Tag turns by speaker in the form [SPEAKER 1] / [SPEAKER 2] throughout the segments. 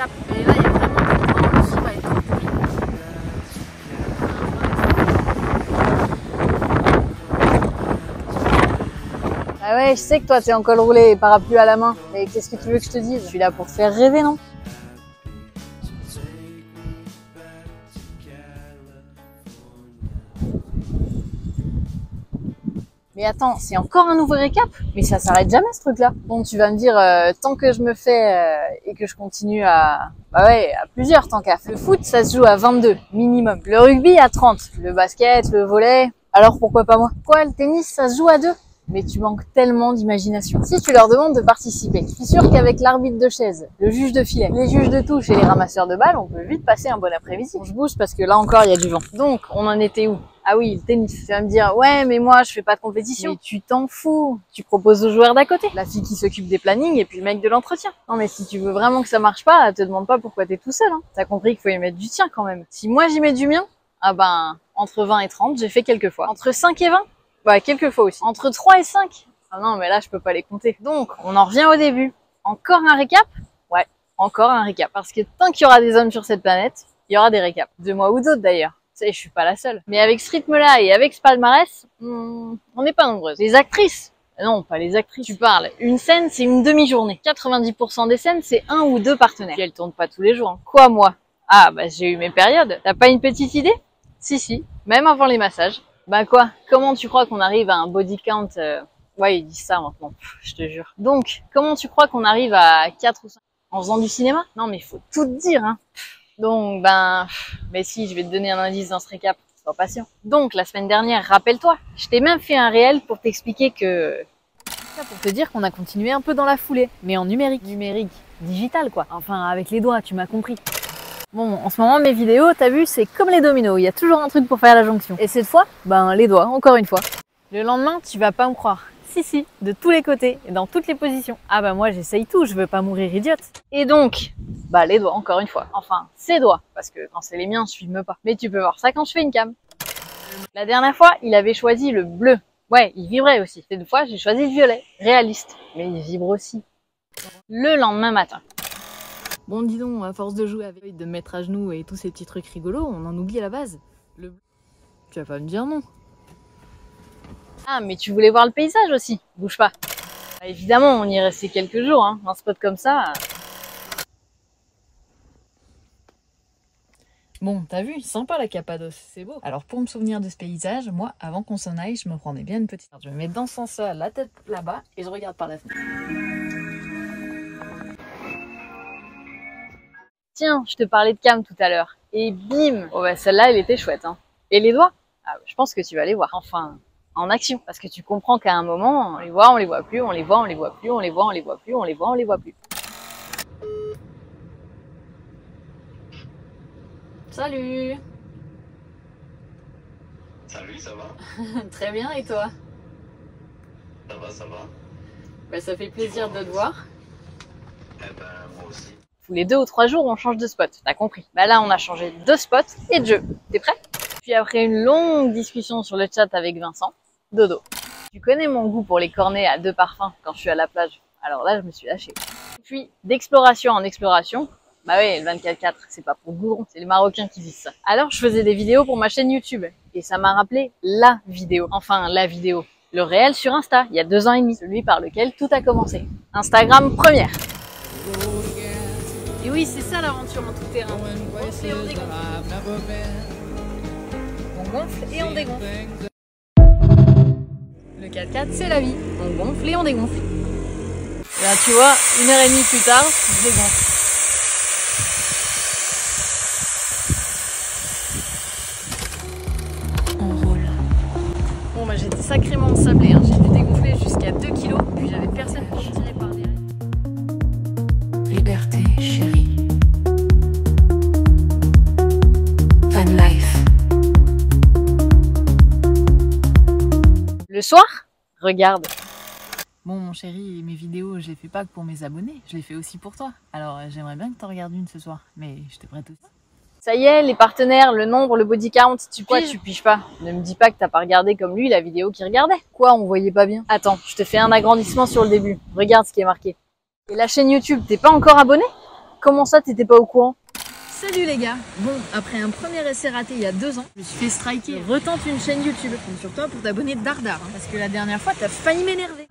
[SPEAKER 1] récap. Et là, il y a vraiment des temps, le son va être pourri. Ah ouais, je sais que toi, t'es en col roulé et parapluie à la main. Mais qu'est-ce que tu veux que je te dise? Je suis là pour te faire rêver, non? Mais attends, c'est encore un nouveau récap? Mais ça s'arrête jamais ce truc-là. Bon, tu vas me dire, tant que je me fais et que je continue à... Bah ouais, à plusieurs tant qu'à. Le foot, ça se joue à 22, minimum. Le rugby à 30. Le basket, le volley... Alors pourquoi pas moi? Quoi, le tennis, ça se joue à 2? Mais tu manques tellement d'imagination. Si tu leur demandes de participer, je suis sûre qu'avec l'arbitre de chaise, le juge de filet, les juges de touche et les ramasseurs de balles, on peut vite passer un bon après-midi. Je bouge parce que là encore, il y a du vent. Donc, on en était où? Ah oui, le tennis. Tu vas me dire, ouais, mais moi, je fais pas de compétition. Mais tu t'en fous. Tu proposes aux joueurs d'à côté. La fille qui s'occupe des plannings et puis le mec de l'entretien. Non, mais si tu veux vraiment que ça marche pas, te demande pas pourquoi t'es tout seul, hein. T'as compris qu'il faut y mettre du tien quand même. Si moi j'y mets du mien, ah ben, entre 20 et 30, j'ai fait quelques fois. Entre 5 et 20? Bah, quelques fois aussi. Entre 3 et 5? Ah non, mais là, je peux pas les compter. Donc, on en revient au début. Encore un récap? Ouais, encore un récap. Parce que tant qu'il y aura des hommes sur cette planète, il y aura des récaps. De moi ou d'autres d'ailleurs. Tu sais, je suis pas la seule. Mais avec ce rythme-là et avec ce palmarès, on n'est pas nombreuses. Les actrices? Non, pas les actrices. Tu parles. Une scène, c'est une demi-journée. 90% des scènes, c'est 1 ou 2 partenaires. Puis elles tournent pas tous les jours. Hein. Quoi, moi? Ah, bah, j'ai eu mes périodes. T'as pas une petite idée? Si. Même avant les massages. Bah quoi? Comment tu crois qu'on arrive à un body count Ouais, ils disent ça maintenant, je te jure. Donc, comment tu crois qu'on arrive à 4 ou 5 en faisant du cinéma? Non, mais il faut tout te dire, hein. Donc, mais si, je vais te donner un indice dans ce récap, sois patient. Donc, la semaine dernière, rappelle-toi, je t'ai même fait un réel pour t'expliquer que... Pour te dire qu'on a continué un peu dans la foulée, mais en numérique. Numérique, digital quoi. Enfin, avec les doigts, tu m'as compris. Bon, en ce moment, mes vidéos, t'as vu, c'est comme les dominos, il y a toujours un truc pour faire la jonction. Et cette fois, les doigts, encore une fois. Le lendemain, tu vas pas me croire. Si, de tous les côtés et dans toutes les positions. Ah bah moi j'essaye tout, je veux pas mourir idiote. Et donc, les doigts encore une fois. Enfin, ses doigts, parce que quand c'est les miens, je filme pas. Mais tu peux voir ça quand je fais une cam. La dernière fois, il avait choisi le bleu. Ouais, il vibrait aussi. Cette fois, j'ai choisi le violet, réaliste. Mais il vibre aussi. Le lendemain matin. Bon dis donc, à force de jouer avec, de me mettre à genoux et tous ces petits trucs rigolos, on en oublie la base. Le bleu. Tu vas pas me dire non. Ah, mais tu voulais voir le paysage aussi, bouge pas. Bah, évidemment, on y est resté quelques jours, hein, un spot comme ça. Bon, t'as vu, sympa la Cappadoce, c'est beau. Alors pour me souvenir de ce paysage, moi, avant qu'on s'en aille, je me prenais bien une petite... Je me mets dans ce sens-là, la tête là-bas, et je regarde par la fenêtre. Tiens, je te parlais de cam tout à l'heure. Et bim! Oh bah celle-là, elle était chouette, hein. Et les doigts? Ah, je pense que tu vas les voir. Enfin... en action, parce que tu comprends qu'à un moment, on les voit, on les voit plus, on les voit, on les voit plus, on les voit, on les voit plus, on les voit, on les voit plus. Salut!
[SPEAKER 2] Salut, ça va?
[SPEAKER 1] Très bien, et toi?
[SPEAKER 2] Ça va.
[SPEAKER 1] Bah, ça fait plaisir de te voir.
[SPEAKER 2] Eh ben, moi aussi.
[SPEAKER 1] Tous les 2 ou 3 jours, on change de spot, t'as compris. Bah là, on a changé de spot et de jeu. T'es prêt? Puis après une longue discussion sur le chat avec Vincent, dodo. Tu connais mon goût pour les cornets à 2 parfums quand je suis à la plage. Alors là, je me suis lâchée. Puis, d'exploration en exploration, bah ouais, le 24/4, c'est pas pour goudron, c'est les Marocains qui disent ça. Alors, je faisais des vidéos pour ma chaîne YouTube. Et ça m'a rappelé la vidéo. Enfin, la vidéo. Le réel sur Insta, il y a 2 ans et demi. Celui par lequel tout a commencé. Instagram première. Et oui, c'est ça l'aventure en tout terrain. On gonfle et on dégonfle. On gonfle et on dégonfle. Le 4x4, c'est la vie. On gonfle et on dégonfle. Et là, tu vois, 1h30 plus tard, je dégonfle. On roule. Bon, bah, j'étais sacrément sablée. Hein. J'ai dû dégonfler jusqu'à 2 kilos, puis j'avais personne pour me tirer par derrière.
[SPEAKER 3] Liberté, chérie. Van life.
[SPEAKER 1] Le soir, regarde. Bon mon chéri, mes vidéos, je les fais pas que pour mes abonnés, je les fais aussi pour toi. Alors j'aimerais bien que t'en regardes une ce soir, mais je te prête aussi. Ça y est, les partenaires, le nombre, le body count, tu piges pas. Ne me dis pas que t'as pas regardé comme lui la vidéo qu'il regardait. Quoi, on voyait pas bien? Attends, je te fais un agrandissement sur le début. Regarde ce qui est marqué. Et la chaîne YouTube, t'es pas encore abonné? Comment ça, t'étais pas au courant? Salut les gars. Bon, après un premier essai raté il y a 2 ans, je me suis fait striker. Retente une chaîne YouTube. Compte sur toi pour t'abonner dardard. Hein, parce que la dernière fois, t'as failli m'énerver.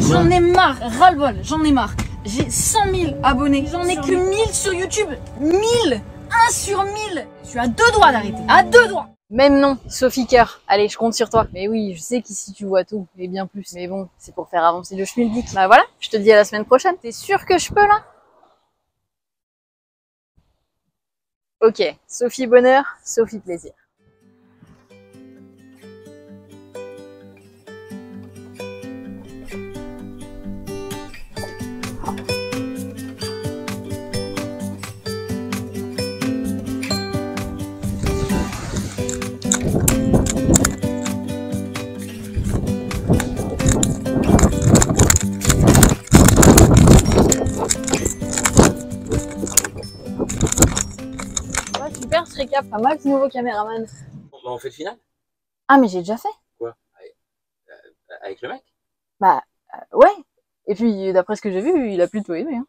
[SPEAKER 1] J'en ai marre. Ras-le-bol, j'en ai marre. J'ai 100 000 abonnés. J'en ai que 1000 sur YouTube. 1000 1 sur 1000. Je suis à 2 doigts d'arrêter. À 2 doigts. Même non, Sophie Cœur. Allez, je compte sur toi. Mais oui, je sais qu'ici tu vois tout, et bien plus. Mais bon, c'est pour faire avancer le schmilblick. Bah voilà, je te dis à la semaine prochaine. T'es sûr que je peux là? Ok, Sophie Bonheur, Sophie Plaisir. Ouais, super ce récap, pas mal ce nouveau caméraman.
[SPEAKER 4] On fait le final?
[SPEAKER 1] Ah mais j'ai déjà fait.
[SPEAKER 4] Quoi? Avec le mec?
[SPEAKER 1] Bah ouais. Et puis d'après ce que j'ai vu, il a plutôt aimé. Hein.